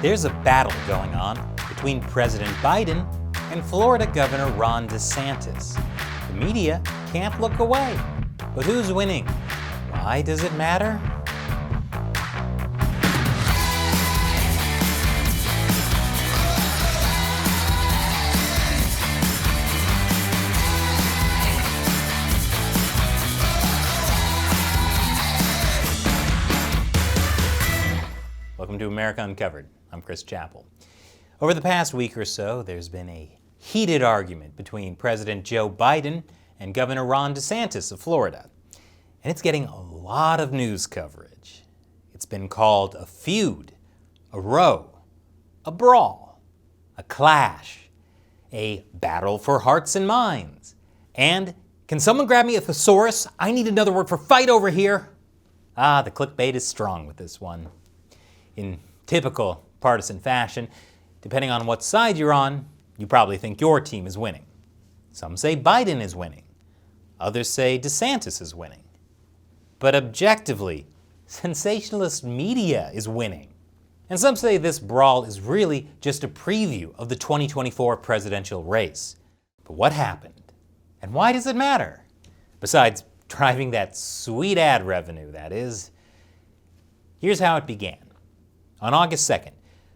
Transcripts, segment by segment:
There's a battle going on between President Biden and Florida Governor Ron DeSantis. The media can't look away. But who's winning? Why does it matter? Welcome to America Uncovered. I'm Chris Chappell. Over the past week or so, there's been a heated argument between President Joe Biden and Governor Ron DeSantis of Florida. And it's getting a lot of news coverage. It's been called a feud, a row, a brawl, a clash, a battle for hearts and minds. And can someone grab me a thesaurus? I need another word for fight over here. The clickbait is strong with this one. In typical partisan fashion, depending on what side you're on, you probably think your team is winning. Some say Biden is winning. Others say DeSantis is winning. But objectively, sensationalist media is winning. And some say this brawl is really just a preview of the 2024 presidential race. But what happened? And why does it matter? Besides driving that sweet ad revenue, that is. Here's how it began. On August 2nd,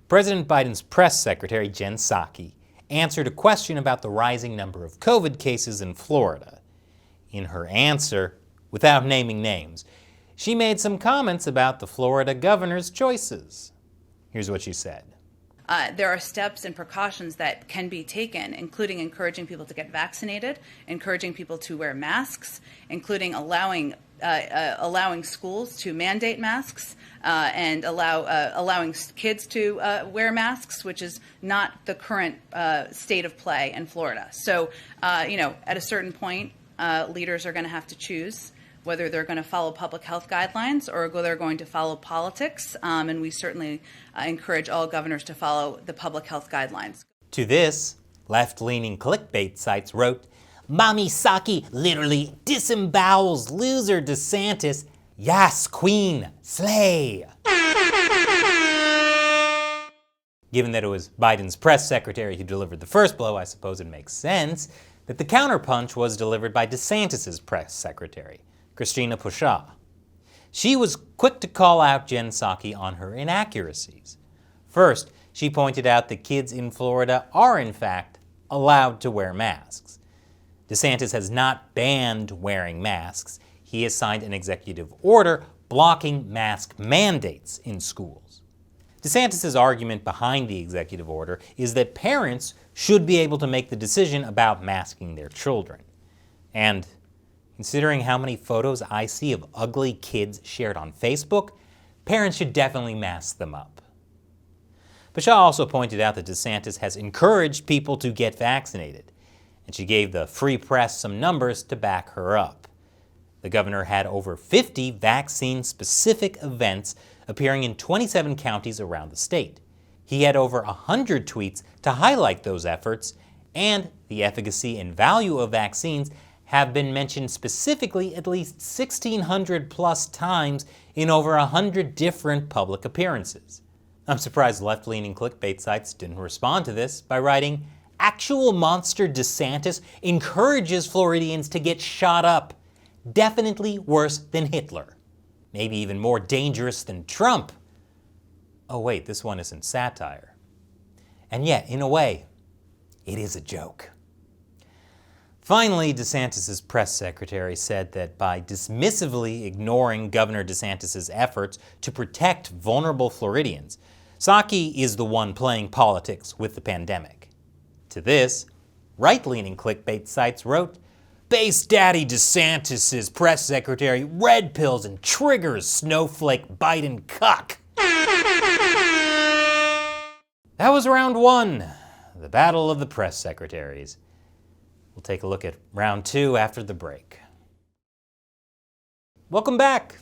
President Biden's press secretary, Jen Psaki, answered a question about the rising number of COVID cases in Florida. In her answer, without naming names, she made some comments about the Florida governor's choices. Here's what she said. There are steps and precautions that can be taken, including encouraging people to get vaccinated, encouraging people to wear masks, including allowing schools to mandate masks and allowing kids to wear masks, which is not the current state of play in Florida. So, at a certain point, leaders are going to have to choose whether they're going to follow public health guidelines or they're going to follow politics, and we certainly encourage all governors to follow the public health guidelines. To this, left-leaning clickbait sites wrote, Mommy Psaki literally disembowels loser DeSantis. Yas, queen, slay. Given that it was Biden's press secretary who delivered the first blow, I suppose it makes sense that the counterpunch was delivered by DeSantis' press secretary, Christina Pushaw. She was quick to call out Jen Psaki on her inaccuracies. First, she pointed out that kids in Florida are, in fact, allowed to wear masks. DeSantis has not banned wearing masks. He has signed an executive order blocking mask mandates in schools. DeSantis' argument behind the executive order is that parents should be able to make the decision about masking their children. And considering how many photos I see of ugly kids shared on Facebook, parents should definitely mask them up. Pushaw also pointed out that DeSantis has encouraged people to get vaccinated, and she gave the Free Press some numbers to back her up. The governor had over 50 vaccine-specific events appearing in 27 counties around the state. He had over 100 tweets to highlight those efforts, and the efficacy and value of vaccines have been mentioned specifically at least 1,600 plus times in over 100 different public appearances. I'm surprised left-leaning clickbait sites didn't respond to this by writing, Actual monster DeSantis encourages Floridians to get shot up. Definitely worse than Hitler. Maybe even more dangerous than Trump. Oh wait, this one isn't satire. And yet, in a way, it is a joke. Finally, DeSantis' press secretary said that by dismissively ignoring Governor DeSantis' efforts to protect vulnerable Floridians, Psaki is the one playing politics with the pandemic. To this, right-leaning clickbait sites wrote, Base Daddy DeSantis' press secretary red pills and triggers snowflake Biden cuck. That was round one, the battle of the press secretaries. We'll take a look at round two after the break. Welcome back.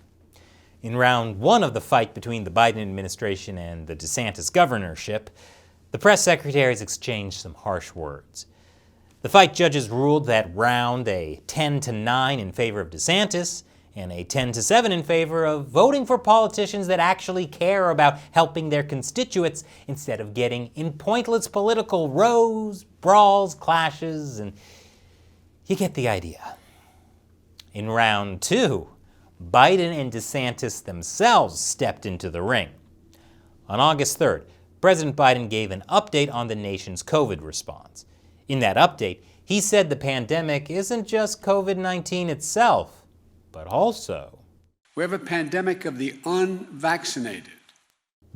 In round one of the fight between the Biden administration and the DeSantis governorship, the press secretaries exchanged some harsh words. The fight judges ruled that round a 10-9 in favor of DeSantis, and a 10-7 in favor of voting for politicians that actually care about helping their constituents instead of getting in pointless political rows, brawls, clashes, and you get the idea. In round 2, Biden and DeSantis themselves stepped into the ring. On August 3rd, President Biden gave an update on the nation's COVID response. In that update, he said the pandemic isn't just COVID-19 itself, but also we have a pandemic of the unvaccinated.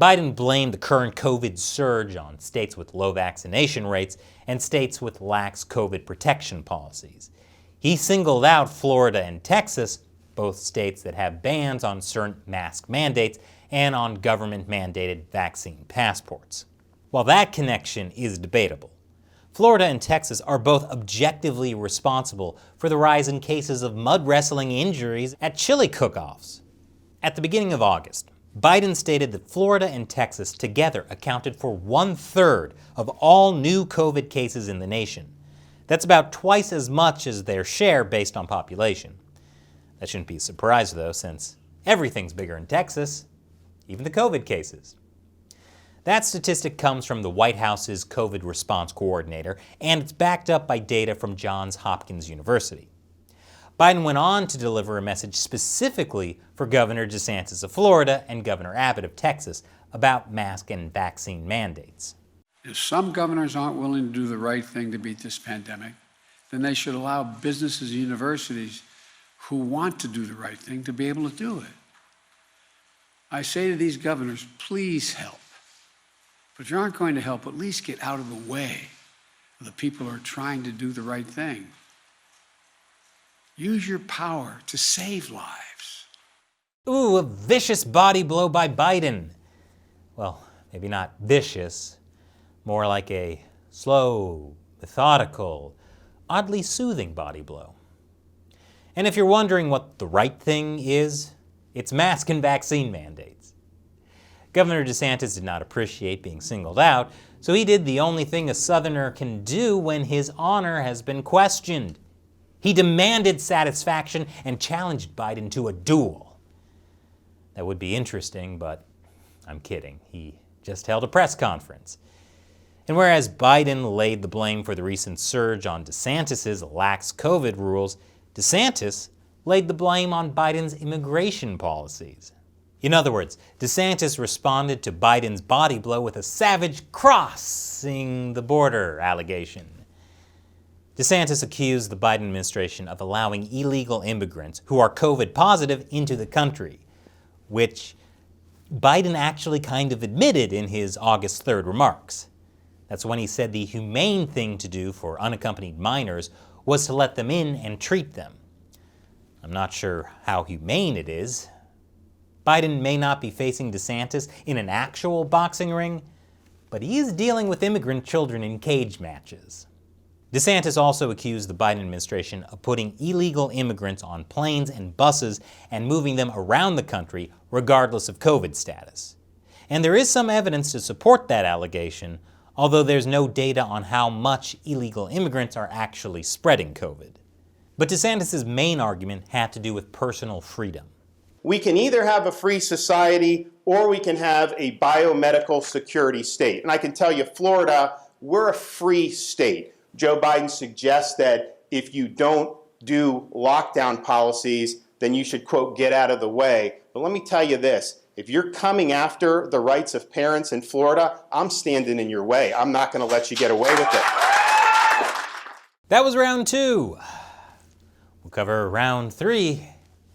Biden blamed the current COVID surge on states with low vaccination rates and states with lax COVID protection policies. He singled out Florida and Texas, both states that have bans on certain mask mandates and on government-mandated vaccine passports. While that connection is debatable, Florida and Texas are both objectively responsible for the rise in cases of mud wrestling injuries at chili cook-offs. At the beginning of August, Biden stated that Florida and Texas together accounted for 1/3 of all new COVID cases in the nation. That's about twice as much as their share based on population. That shouldn't be a surprise, though, since everything's bigger in Texas, even the COVID cases. That statistic comes from the White House's COVID response coordinator, and it's backed up by data from Johns Hopkins University. Biden went on to deliver a message specifically for Governor DeSantis of Florida and Governor Abbott of Texas about mask and vaccine mandates. If some governors aren't willing to do the right thing to beat this pandemic, then they should allow businesses and universities who want to do the right thing to be able to do it. I say to these governors, please help. But if you aren't going to help, at least get out of the way of the people who are trying to do the right thing. Use your power to save lives. Ooh, a vicious body blow by Biden. Well, maybe not vicious, more like a slow, methodical, oddly soothing body blow. And if you're wondering what the right thing is, it's mask and vaccine mandates. Governor DeSantis did not appreciate being singled out, so he did the only thing a Southerner can do when his honor has been questioned. He demanded satisfaction and challenged Biden to a duel. That would be interesting, but I'm kidding. He just held a press conference. And whereas Biden laid the blame for the recent surge on DeSantis' lax COVID rules, DeSantis laid the blame on Biden's immigration policies. In other words, DeSantis responded to Biden's body blow with a savage crossing the border allegation. DeSantis accused the Biden administration of allowing illegal immigrants who are COVID positive into the country, which Biden actually kind of admitted in his August 3rd remarks. That's when he said the humane thing to do for unaccompanied minors was to let them in and treat them. I'm not sure how humane it is. Biden may not be facing DeSantis in an actual boxing ring, but he is dealing with immigrant children in cage matches. DeSantis also accused the Biden administration of putting illegal immigrants on planes and buses and moving them around the country regardless of COVID status. And there is some evidence to support that allegation, although there's no data on how much illegal immigrants are actually spreading COVID. But DeSantis' main argument had to do with personal freedom. We can either have a free society or we can have a biomedical security state. And I can tell you, Florida, we're a free state. Joe Biden suggests that if you don't do lockdown policies, then you should, quote, get out of the way. But let me tell you this, if you're coming after the rights of parents in Florida, I'm standing in your way. I'm not going to let you get away with it. That was round 2. We'll cover round 3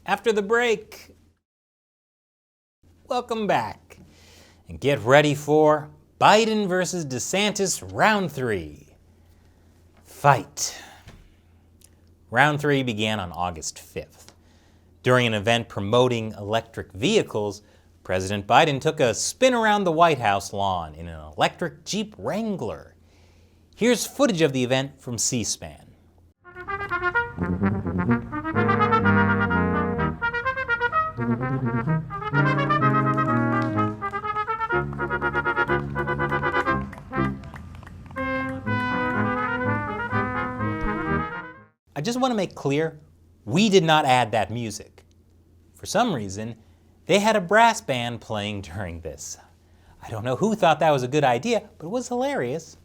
after the break. Welcome back. And get ready for Biden versus DeSantis round 3. Fight. Round 3 began on August 5th. During an event promoting electric vehicles, President Biden took a spin around the White House lawn in an electric Jeep Wrangler. Here's footage of the event from C-SPAN. I just want to make clear, we did not add that music. for some reason, they had a brass band playing during this. I don't know who thought that was a good idea, but it was hilarious.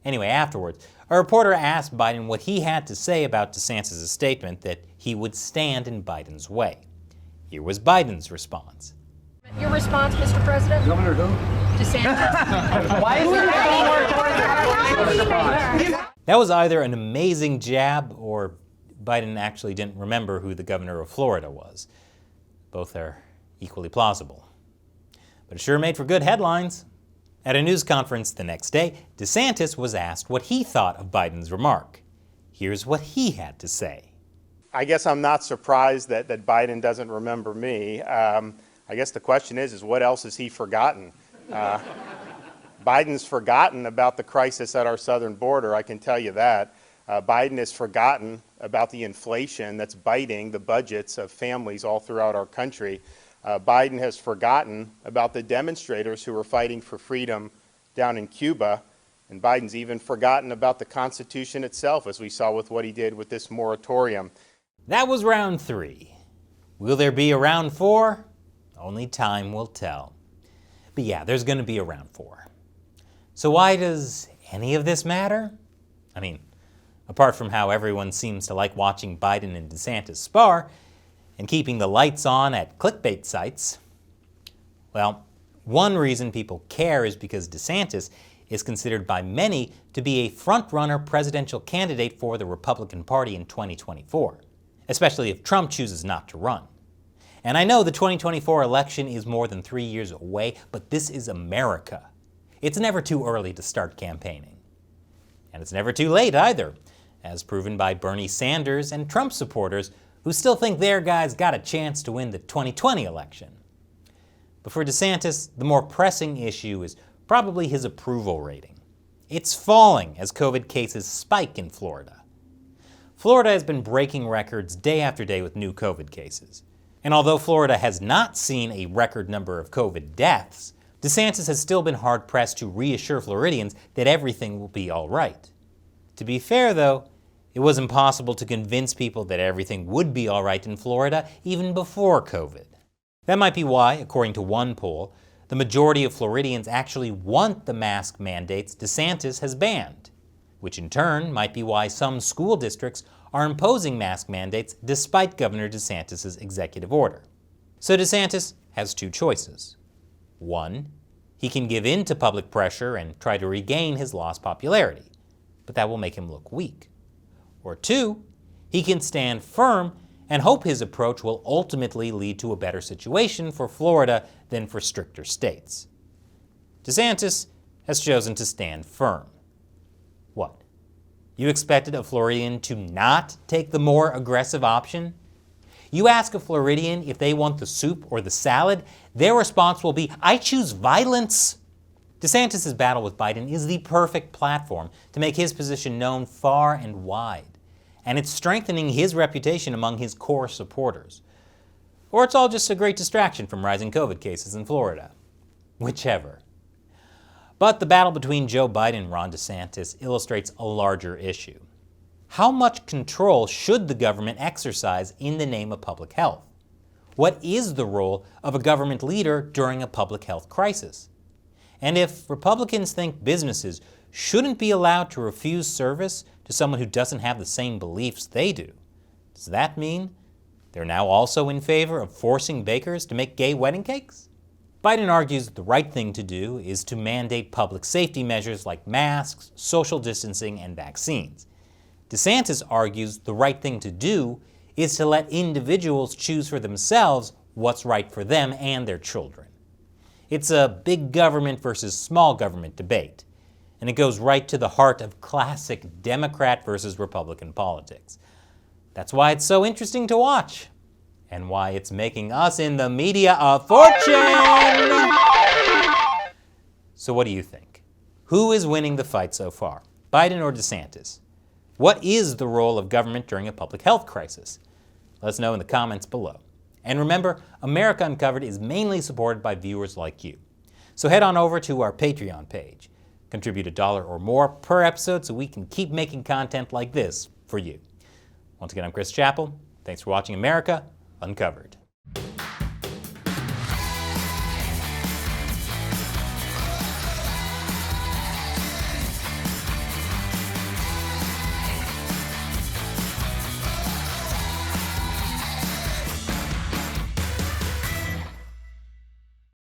Anyway, afterwards, a reporter asked Biden what he had to say about DeSantis' statement that he would stand in Biden's way. Here was Biden's response. Your response, Mr. President? Governor who? DeSantis. Why is it That was either an amazing jab or Biden actually didn't remember who the governor of Florida was. Both are equally plausible. But it sure made for good headlines. At a news conference the next day, DeSantis was asked what he thought of Biden's remark. Here's what he had to say. I guess I'm not surprised that Biden doesn't remember me. I guess the question is what else has he forgotten? Biden's forgotten about the crisis at our southern border, I can tell you that. Biden has forgotten about the inflation that's biting the budgets of families all throughout our country. Biden has forgotten about the demonstrators who are fighting for freedom down in Cuba. And Biden's even forgotten about the Constitution itself, as we saw with what he did with this moratorium. That was round 3. Will there be a round 4? Only time will tell. But yeah, there's going to be a round 4. So why does any of this matter? I mean, apart from how everyone seems to like watching Biden and DeSantis spar and keeping the lights on at clickbait sites. Well, one reason people care is because DeSantis is considered by many to be a front-runner presidential candidate for the Republican Party in 2024, especially if Trump chooses not to run. And I know the 2024 election is more than 3 years away, but this is America. It's never too early to start campaigning. And it's never too late either, as proven by Bernie Sanders and Trump supporters who still think their guy's got a chance to win the 2020 election. But for DeSantis, the more pressing issue is probably his approval rating. It's falling as COVID cases spike in Florida. Florida has been breaking records day after day with new COVID cases. And although Florida has not seen a record number of COVID deaths, DeSantis has still been hard-pressed to reassure Floridians that everything will be all right. To be fair, though, it was impossible to convince people that everything would be all right in Florida even before COVID. That might be why, according to one poll, the majority of Floridians actually want the mask mandates DeSantis has banned, which in turn might be why some school districts are imposing mask mandates despite Governor DeSantis' executive order. So DeSantis has 2 choices. 1, he can give in to public pressure and try to regain his lost popularity, but that will make him look weak. Or 2, he can stand firm and hope his approach will ultimately lead to a better situation for Florida than for stricter states. DeSantis has chosen to stand firm. What? You expected a Floridian to not take the more aggressive option? You ask a Floridian if they want the soup or the salad, their response will be, "I choose violence." DeSantis' battle with Biden is the perfect platform to make his position known far and wide. And it's strengthening his reputation among his core supporters. Or it's all just a great distraction from rising COVID cases in Florida. Whichever. But the battle between Joe Biden and Ron DeSantis illustrates a larger issue. How much control should the government exercise in the name of public health? What is the role of a government leader during a public health crisis? And if Republicans think businesses shouldn't be allowed to refuse service to someone who doesn't have the same beliefs they do, does that mean they're now also in favor of forcing bakers to make gay wedding cakes? Biden argues that the right thing to do is to mandate public safety measures like masks, social distancing, and vaccines. DeSantis argues the right thing to do is to let individuals choose for themselves what's right for them and their children. It's a big government versus small government debate, and it goes right to the heart of classic Democrat versus Republican politics. That's why it's so interesting to watch, and why it's making us in the media a fortune! So what do you think? Who is winning the fight so far, Biden or DeSantis? What is the role of government during a public health crisis? Let us know in the comments below. And remember, America Uncovered is mainly supported by viewers like you. So head on over to our Patreon page. Contribute $1 or more per episode so we can keep making content like this for you. Once again, I'm Chris Chappell. Thanks for watching America Uncovered.